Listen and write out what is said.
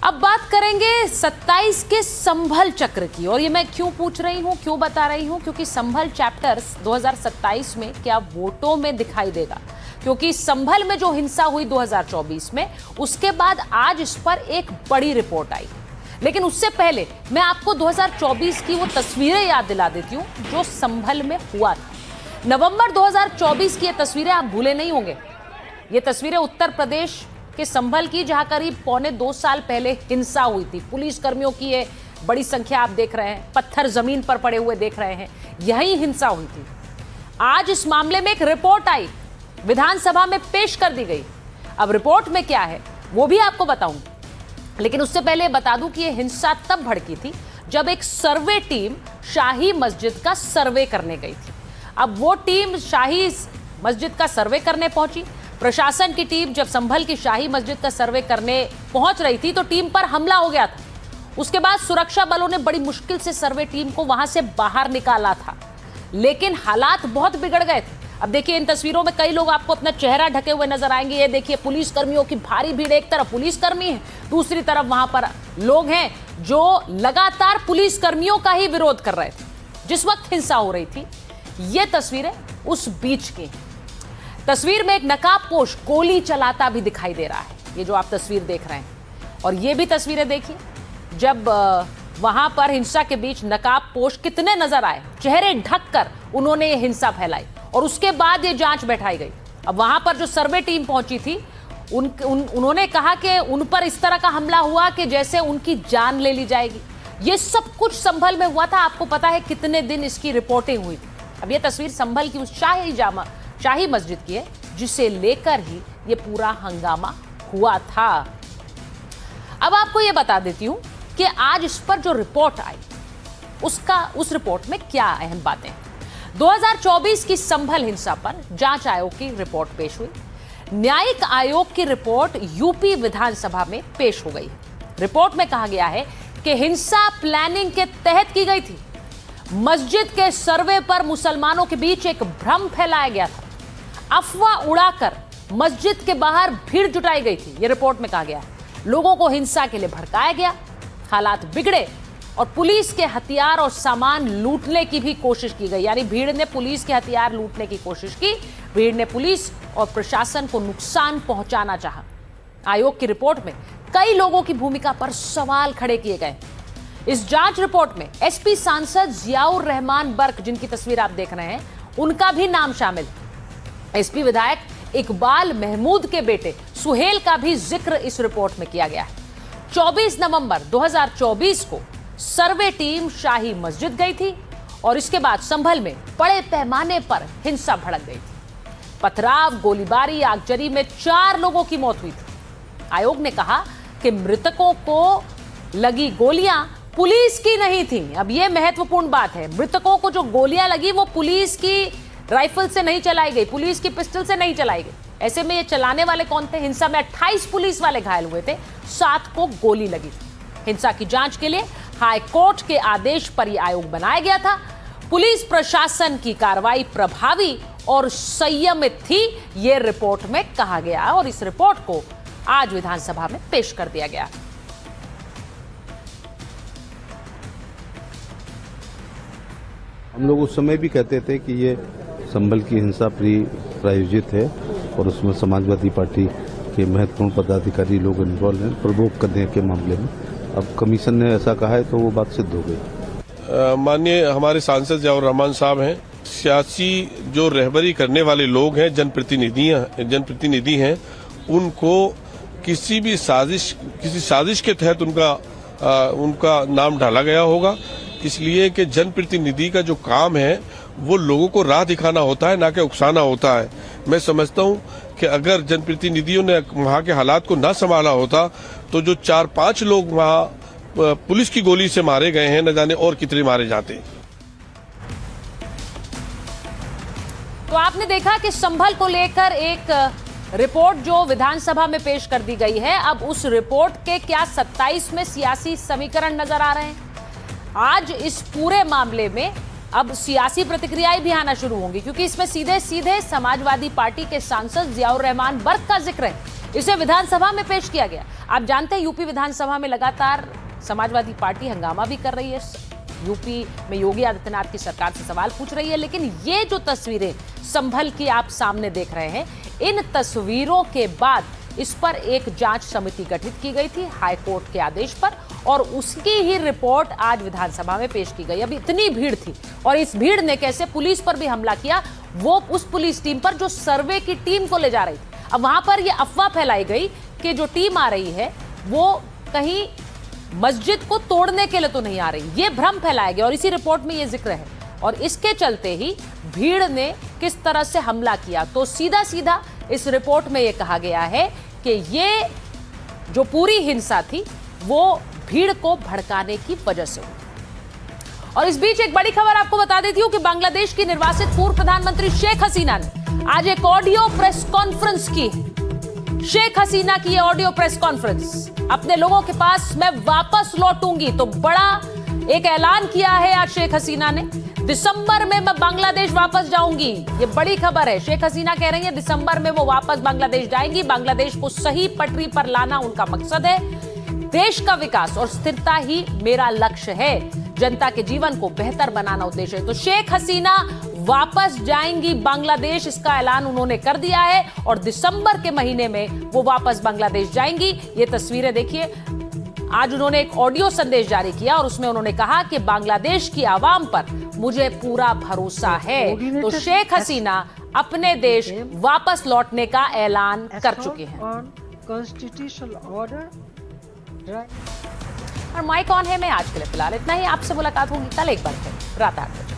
अब बात करेंगे 27 के संभल चक्र की। और ये मैं क्यों पूछ रही हूं, क्यों बता रही हूं, क्योंकि संभल चैप्टर 2027 में क्या वोटों में दिखाई देगा। क्योंकि संभल में जो हिंसा हुई 2024 में, उसके बाद आज इस पर एक बड़ी रिपोर्ट आई। लेकिन उससे पहले मैं आपको 2024 की वो तस्वीरें याद दिला देती हूं जो संभल में हुआ था। नवंबर 2024 की ये तस्वीरें आप भूले नहीं होंगे। ये तस्वीरें उत्तर प्रदेश के संभल की, जहां करीब 2.25 साल पहले हिंसा हुई थी। पुलिस कर्मियों की ये बड़ी संख्या आप देख रहे हैं, पत्थर जमीन पर पड़े हुए देख रहे हैं, यही हिंसा हुई थी। आज इस मामले में एक रिपोर्ट आई, विधानसभा में पेश कर दी गई। अब रिपोर्ट में क्या है वो भी आपको बताऊंगी, लेकिन उससे पहले बता दूं कि यह हिंसा तब भड़की थी जब एक सर्वे टीम शाही मस्जिद का सर्वे करने गई थी। अब वो टीम शाही मस्जिद का सर्वे करने पहुंची। प्रशासन की टीम जब संभल की शाही मस्जिद का सर्वे करने पहुंच रही थी तो टीम पर हमला हो गया था। उसके बाद सुरक्षा बलों ने बड़ी मुश्किल से सर्वे टीम को वहां से बाहर निकाला था, लेकिन हालात बहुत बिगड़ गए थे। अब देखिए, इन तस्वीरों में कई लोग आपको अपना चेहरा ढके हुए नजर आएंगे। ये देखिए, पुलिस कर्मियों की भारी भीड़, एक तरफ पुलिस कर्मी है, दूसरी तरफ वहां पर लोग हैं जो लगातार पुलिस कर्मियों का ही विरोध कर रहे थे जिस वक्त हिंसा हो रही थी। ये तस्वीरें उस बीच की। तस्वीर में एक नकाबपोश गोली चलाता भी दिखाई दे रहा है, ये जो आप तस्वीर देख रहे हैं। और ये भी तस्वीरें देखिए जब वहां पर हिंसा के बीच नकाबपोश कितने नजर आए, चेहरे ढककर उन्होंने ये हिंसा फैलाई और उसके बाद ये जांच बैठाई गई। अब वहां पर जो सर्वे टीम पहुंची थी उन्होंने कहा कि उन पर इस तरह का हमला हुआ कि जैसे उनकी जान ले ली जाएगी। ये सब कुछ संभल में हुआ था। आपको पता है कितने दिन इसकी रिपोर्टिंग हुई थी। अब ये तस्वीर संभल की उस शाही मस्जिद की है जिसे लेकर ही ये पूरा हंगामा हुआ था। अब आपको ये बता देती हूं कि आज इस पर जो रिपोर्ट आई उस रिपोर्ट में क्या अहम बातें हैं। 2024 की संभल हिंसा पर जांच आयोग की रिपोर्ट पेश हुई। न्यायिक आयोग की रिपोर्ट यूपी विधानसभा में पेश हो गई है। रिपोर्ट में कहा गया है कि हिंसा प्लानिंग के तहत की गई थी। मस्जिद के सर्वे पर मुसलमानों के बीच एक भ्रम फैलाया गया था। अफवाह उड़ाकर मस्जिद के बाहर भीड़ जुटाई गई थी। यह रिपोर्ट में कहा गया है। लोगों को हिंसा के लिए भड़काया गया, हालात बिगड़े और पुलिस के हथियार और सामान लूटने की भी कोशिश की गई। यानी भीड़ ने पुलिस के हथियार लूटने की कोशिश की। भीड़ ने पुलिस और प्रशासन को नुकसान पहुंचाना चाहा। आयोग की रिपोर्ट में कई लोगों की भूमिका पर सवाल खड़े किए गए। इस जांच रिपोर्ट में एसपी सांसद जियाउर रहमान बर्क, जिनकी तस्वीर आप देख रहे हैं, उनका भी नाम शामिल। एसपी विधायक इकबाल महमूद के बेटे सुहेल का भी जिक्र इस रिपोर्ट में किया गया है। 24 नवंबर 2024 को सर्वे टीम शाही मस्जिद गई थी और इसके बाद संभल में बड़े पैमाने पर हिंसा भड़क गई थी। पथराव, गोलीबारी, आगजनी में 4 लोगों की मौत हुई थी। आयोग ने कहा कि मृतकों को लगी गोलियां पुलिस की नहीं थी। अब यह महत्वपूर्ण बात है, मृतकों को जो गोलियां लगी वो पुलिस की राइफल से नहीं चलाई गई, पुलिस की पिस्टल से नहीं चलाई गई। ऐसे में ये चलाने वाले कौन थे? हिंसा में 28 पुलिस वाले घायल हुए थे, 7 को गोली लगी थी। हिंसा की जांच के लिए हाई कोर्ट के आदेश पर यह आयोग बनाया गया था। पुलिस प्रशासन की कार्रवाई प्रभावी और संयमित थी, यह रिपोर्ट में कहा गया और इस रिपोर्ट को आज विधानसभा में पेश कर दिया गया। हम लोग उस समय भी कहते थे कि ये संभल की हिंसा प्रायोजित है और उसमें समाजवादी पार्टी के महत्वपूर्ण पदाधिकारी लोग इन्वॉल्व हैं प्रवोक करने के मामले में। अब कमीशन ने ऐसा कहा है तो वो बात सिद्ध हो गई। माननीय हमारे सांसद जियाउर रहमान साहब हैं, सियासी जो रहबरी करने वाले लोग हैं, जनप्रतिनिधि हैं, उनको किसी साजिश के तहत उनका नाम डाला गया होगा। इसलिए कि जनप्रतिनिधि का जो काम है वो लोगों को राह दिखाना होता है, ना कि उकसाना होता है। मैं समझता हूं कि अगर जनप्रतिनिधियों ने वहां के हालात को ना संभाला होता तो जो 4-5 लोग वहां पुलिस की गोली से मारे गए हैं, न जाने और कितने मारे जाते। तो आपने देखा कि संभल को लेकर एक रिपोर्ट जो विधानसभा में पेश कर दी गई है। अब उस रिपोर्ट के क्या 27 में सियासी समीकरण नजर आ रहे हैं? आज इस पूरे मामले में अब सियासी प्रतिक्रियाएं भी आना शुरू होंगी, क्योंकि इसमें सीधे सीधे समाजवादी पार्टी के सांसद जियाउर रहमान बर्क का जिक्र है। इसे विधानसभा में पेश किया गया। आप जानते हैं यूपी विधानसभा में लगातार समाजवादी पार्टी हंगामा भी कर रही है, यूपी में योगी आदित्यनाथ की सरकार से सवाल पूछ रही है। लेकिन ये जो तस्वीरें संभल की आप सामने देख रहे हैं, इन तस्वीरों के बाद इस पर एक जांच समिति गठित की गई थी हाईकोर्ट के आदेश पर, और उसकी ही रिपोर्ट आज विधानसभा में पेश की गई। अब इतनी भीड़ थी और इस भीड़ ने कैसे पुलिस पर भी हमला किया, वो उस पुलिस टीम पर जो सर्वे की टीम को ले जा रही थी। अब वहां पर यह अफवाह फैलाई गई कि जो टीम आ रही है वो कहीं मस्जिद को तोड़ने के लिए तो नहीं आ रही, ये भ्रम फैलाया गया और इसी रिपोर्ट में ये जिक्र है। और इसके चलते ही भीड़ ने किस तरह से हमला किया, तो सीधा सीधा इस रिपोर्ट में ये कहा गया है कि ये जो पूरी हिंसा थी वो भीड़ को भड़काने की वजह से हुई। और इस बीच एक बड़ी खबर आपको बता देती हूं कि बांग्लादेश की निर्वासित पूर्व प्रधानमंत्री शेख हसीना ने आज एक ऑडियो प्रेस कॉन्फ्रेंस की। शेख हसीना की ये ऑडियो प्रेस कॉन्फ्रेंस, अपने लोगों के पास मैं वापस लौटूंगी, तो बड़ा एक ऐलान किया है आज शेख हसीना ने। दिसंबर में मैं बांग्लादेश वापस जाऊंगी, ये बड़ी खबर है। शेख हसीना कह रही है दिसंबर में वो वापस बांग्लादेश जाएंगी। बांग्लादेश को सही पटरी पर लाना उनका मकसद है। देश का विकास और स्थिरता ही मेरा लक्ष्य है, जनता के जीवन को बेहतर बनाना उद्देश्य है। तो शेख हसीना वापस जाएंगी बांग्लादेश, इसका ऐलान उन्होंने कर दिया है और दिसंबर के महीने में वो वापस बांग्लादेश जाएंगी। ये तस्वीरें देखिए, आज उन्होंने एक ऑडियो संदेश जारी किया और उसमें उन्होंने कहा कि बांग्लादेश की आवाम पर मुझे पूरा भरोसा है। तो शेख हसीना अपने देश वापस लौटने का ऐलान कर चुके हैं। और माइक ऑन है, मैं आज के लिए फिलहाल इतना ही। आपसे मुलाकात होगी कल एक बार फिर रात 8 बजे।